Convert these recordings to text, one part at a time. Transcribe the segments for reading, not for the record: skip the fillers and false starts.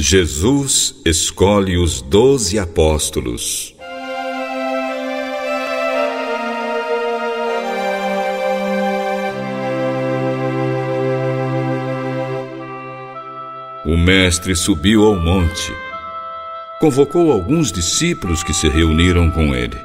Jesus escolhe os 12 apóstolos. O mestre subiu ao monte. Convocou alguns discípulos que se reuniram com ele.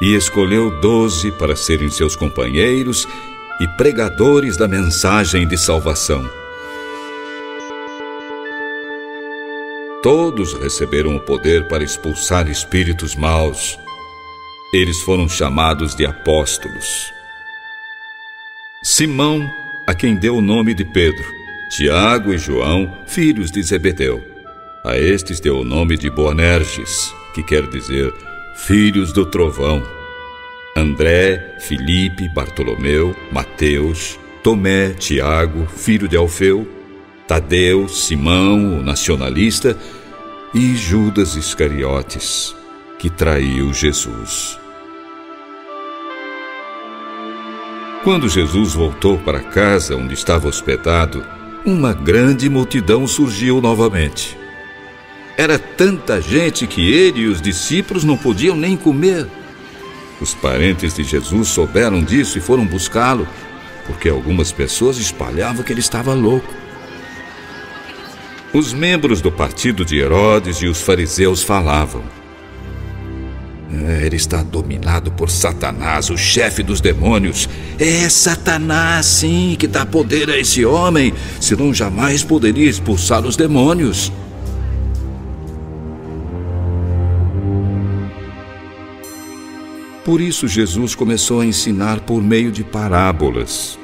E escolheu 12 para serem seus companheiros e pregadores da mensagem de salvação. Todos receberam o poder para expulsar espíritos maus. Eles foram chamados de apóstolos. Simão, a quem deu o nome de Pedro, Tiago e João, filhos de Zebedeu. A estes deu o nome de Boanerges, que quer dizer filhos do trovão. André, Filipe, Bartolomeu, Mateus, Tomé, Tiago, filho de Alfeu, Tadeu, Simão, o nacionalista, e Judas Iscariotes, que traiu Jesus. Quando Jesus voltou para casa onde estava hospedado, uma grande multidão surgiu novamente. Era tanta gente que ele e os discípulos não podiam nem comer. Os parentes de Jesus souberam disso e foram buscá-lo, porque algumas pessoas espalhavam que ele estava louco. Os membros do partido de Herodes e os fariseus falavam: ele está dominado por Satanás, o chefe dos demônios. É Satanás, sim, que dá poder a esse homem, senão jamais poderia expulsar os demônios. Por isso Jesus começou a ensinar por meio de parábolas.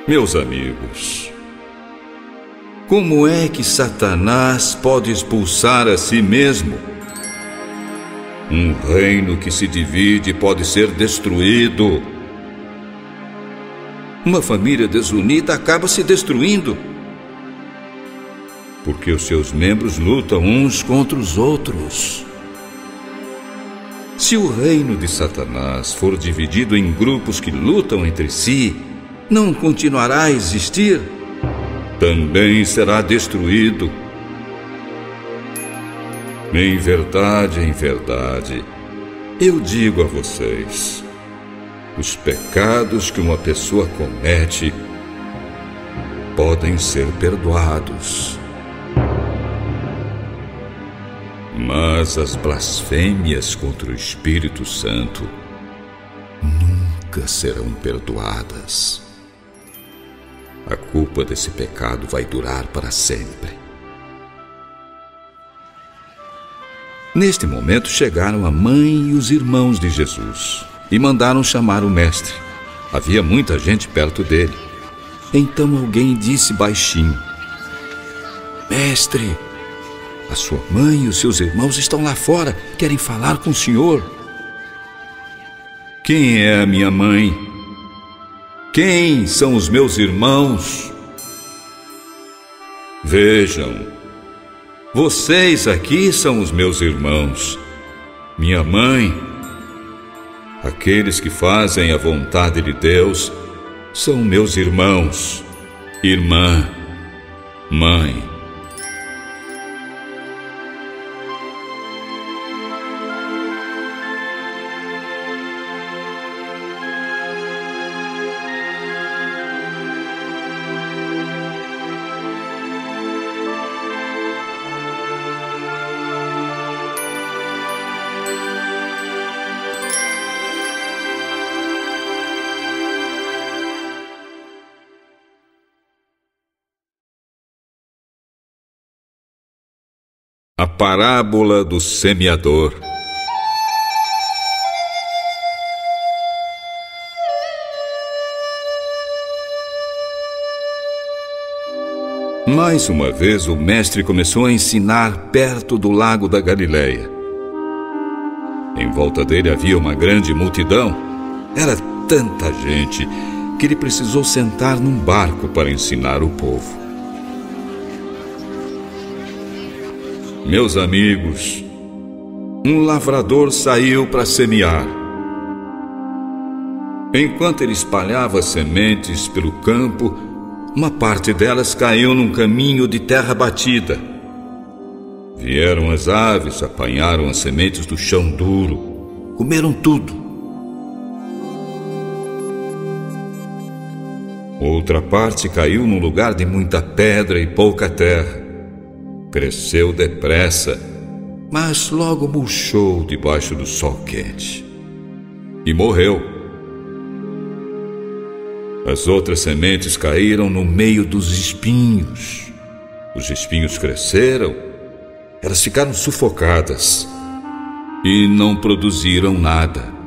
Meus amigos, como é que Satanás pode expulsar a si mesmo? Um reino que se divide pode ser destruído. Uma família desunida acaba se destruindo, porque os seus membros lutam uns contra os outros. Se o reino de Satanás for dividido em grupos que lutam entre si, não continuará a existir? Também será destruído. Em verdade, eu digo a vocês, os pecados que uma pessoa comete podem ser perdoados, mas as blasfêmias contra o Espírito Santo nunca serão perdoadas. A culpa desse pecado vai durar para sempre. Neste momento chegaram a mãe e os irmãos de Jesus e mandaram chamar o mestre. Havia muita gente perto dele. Então alguém disse baixinho: Mestre, a sua mãe e os seus irmãos estão lá fora, querem falar com o senhor. Quem é a minha mãe? Quem são os meus irmãos? Vejam, vocês aqui são os meus irmãos, minha mãe. Aqueles que fazem a vontade de Deus são meus irmãos, irmã, mãe. A parábola do semeador. Mais uma vez o mestre começou a ensinar perto do lago da Galileia. Em volta dele havia uma grande multidão. Era tanta gente que ele precisou sentar num barco para ensinar o povo. Meus amigos, um lavrador saiu para semear. Enquanto ele espalhava sementes pelo campo, Uma parte delas caiu num caminho de terra batida. Vieram as aves, apanharam as sementes do chão duro, comeram tudo. Outra parte caiu num lugar de muita pedra e pouca terra. Cresceu depressa, mas logo murchou debaixo do sol quente e morreu. As outras sementes caíram no meio dos espinhos. Os espinhos cresceram, elas ficaram sufocadas e não produziram nada.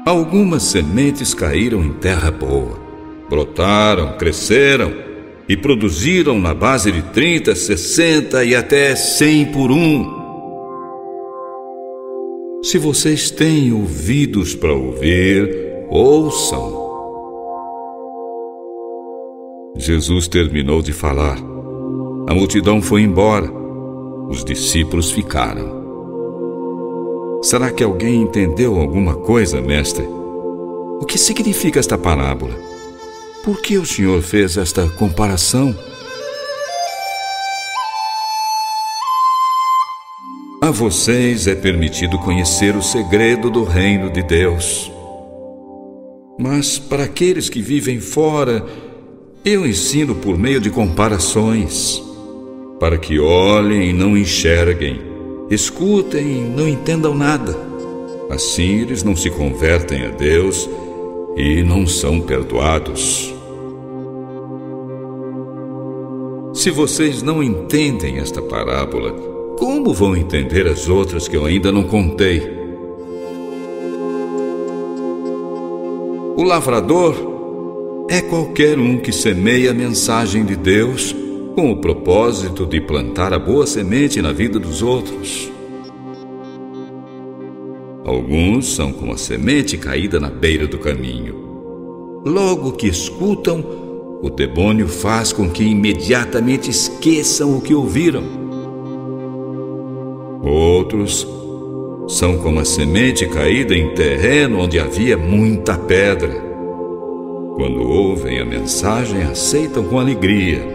Algumas sementes caíram em terra boa, brotaram, cresceram e produziram na base de 30, 60 e até 100 por um. Se vocês têm ouvidos para ouvir, ouçam. Jesus terminou de falar. A multidão foi embora. Os discípulos ficaram. Será que alguém entendeu alguma coisa, mestre? O que significa esta parábola? Por que o Senhor fez esta comparação? A vocês é permitido conhecer o segredo do reino de Deus. Mas para aqueles que vivem fora, eu ensino por meio de comparações, para que olhem e não enxerguem, escutem e não entendam nada. Assim eles não se convertem a Deus e não são perdoados. Se vocês não entendem esta parábola, como vão entender as outras que eu ainda não contei? O lavrador é qualquer um que semeia a mensagem de Deus com o propósito de plantar a boa semente na vida dos outros. Alguns são como a semente caída na beira do caminho. Logo que escutam, o demônio faz com que imediatamente esqueçam o que ouviram. Outros são como a semente caída em terreno onde havia muita pedra. Quando ouvem a mensagem, aceitam com alegria,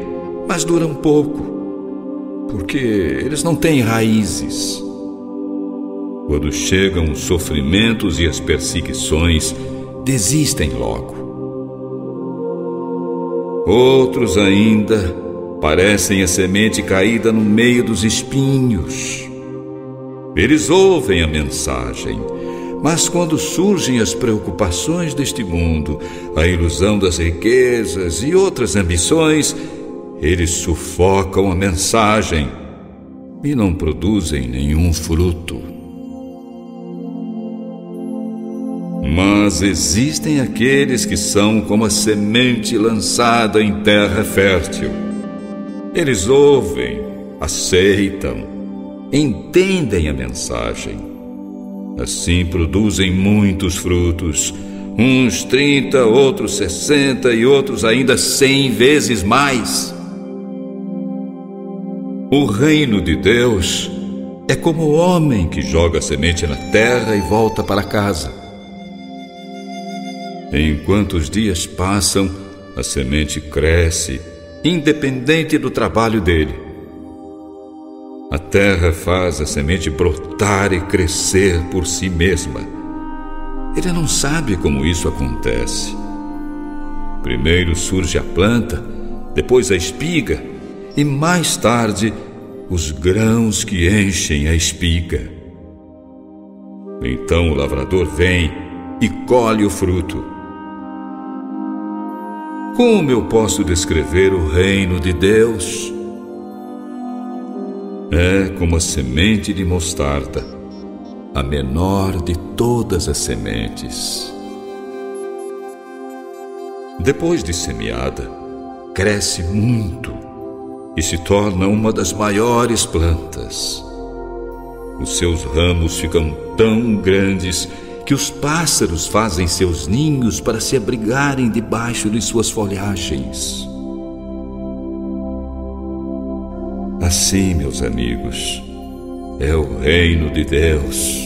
mas duram pouco, porque eles não têm raízes. Quando chegam os sofrimentos e as perseguições, desistem logo. Outros ainda parecem a semente caída no meio dos espinhos. Eles ouvem a mensagem, mas quando surgem as preocupações deste mundo, a ilusão das riquezas e outras ambições, eles sufocam a mensagem e não produzem nenhum fruto. Mas existem aqueles que são como a semente lançada em terra fértil. Eles ouvem, aceitam, entendem a mensagem. Assim produzem muitos frutos, uns 30, outros 60 e outros ainda 100 vezes mais. O reino de Deus é como o homem que joga a semente na terra e volta para casa. Enquanto os dias passam, a semente cresce, independente do trabalho dele. A terra faz a semente brotar e crescer por si mesma. Ele não sabe como isso acontece. Primeiro surge a planta, depois a espiga e mais tarde os grãos que enchem a espiga. Então o lavrador vem e colhe o fruto. Como eu posso descrever o reino de Deus? É como a semente de mostarda, a menor de todas as sementes. Depois de semeada, cresce muito e se torna uma das maiores plantas. Os seus ramos ficam tão grandes que os pássaros fazem seus ninhos para se abrigarem debaixo de suas folhagens. Assim, meus amigos, é o reino de Deus.